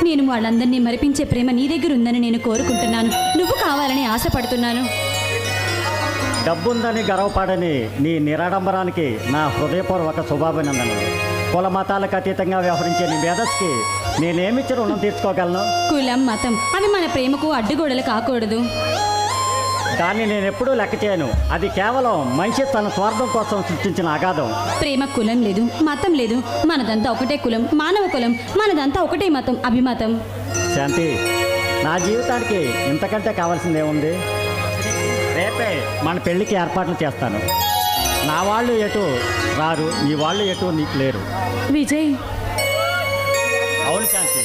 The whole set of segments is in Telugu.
నేను వాళ్ళందరినీ మరిపించే ప్రేమ నీ దగ్గర ఉందని నేను కోరుకుంటున్నాను. నువ్వు కావాలని ఆశపడుతున్నాను. డబ్బుందని గర్వపడని నీ నిరాడంబరానికి నా హృదయపూర్వక శుభాభినందనలు. కుల మతాలకు అతీతంగా వ్యవహరించే నీ మేధస్కి నేనేమిచ్చి రుణం తీర్చుకోగలను? కులం, మతం అవి మన ప్రేమకు అడ్డుగోడలు కాకూడదు. దాన్ని నేను ఎప్పుడూ లెక్క చేయను. అది కేవలం మనిషి తన స్వార్థం కోసం సృష్టించిన అగాధం. ప్రేమ కులం లేదు, మతం లేదు. మనదంతా ఒకటే కులం, మానవ కులం. మనదంతా ఒకటే మతం, అభిమతం. శాంతి, నా జీవితానికి ఇంతకంటే కావాల్సిందేముంది? రేపే మన పెళ్ళికి ఏర్పాట్లు చేస్తాను. నా వాళ్ళు ఎటు రారు, నీ వాళ్ళు ఎటు నీకు లేరు. విజయ్, అవును శాంతి,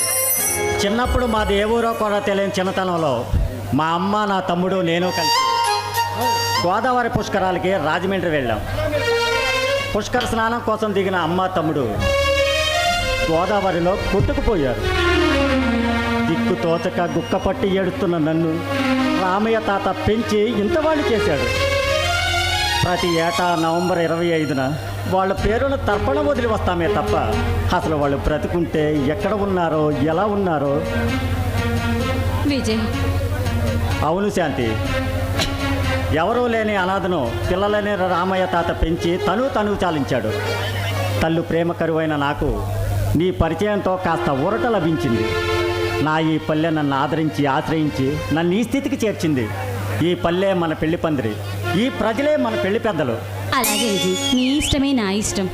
చిన్నప్పుడు మాది ఏ ఊరో కూడా తెలియని చిన్నతనంలో మా అమ్మ, నా తమ్ముడు, నేను కలిసి గోదావరి పుష్కరాలకి రాజమండ్రి వెళ్ళాం. పుష్కర స్నానం కోసం దిగిన అమ్మ, తమ్ముడు గోదావరిలో కొట్టుకుపోయారు. దిక్కు తోచక గుక్క పట్టి ఏడుస్తున్న నన్ను రామయ్య తాత పెంచి ఇంతవాళ్ళు చేశాడు. ప్రతి ఏటా నవంబర్ 25న వాళ్ళ పేరును తర్పణ వదిలి వస్తామే తప్ప అసలు వాళ్ళు బ్రతుకుంటే ఎక్కడ ఉన్నారో, ఎలా ఉన్నారో. విజయ్, అవును శాంతి, ఎవరూ లేని అనాథను పిల్లలని రామయ్య తాత పెంచి తను చాలించాడు. తల్లు ప్రేమ కరువైన నాకు నీ పరిచయంతో కాస్త ఊరట లభించింది. నా ఈ పల్లె నన్ను ఆదరించి ఆశ్రయించి నన్ను ఈ స్థితికి చేర్చింది. ఈ పల్లె మన పెళ్లి పందిరి, ఈ ప్రజలే మన పెళ్లి పెద్దలు. అలాగే విజయ్, నీ ఇష్టమే నా ఇష్టం.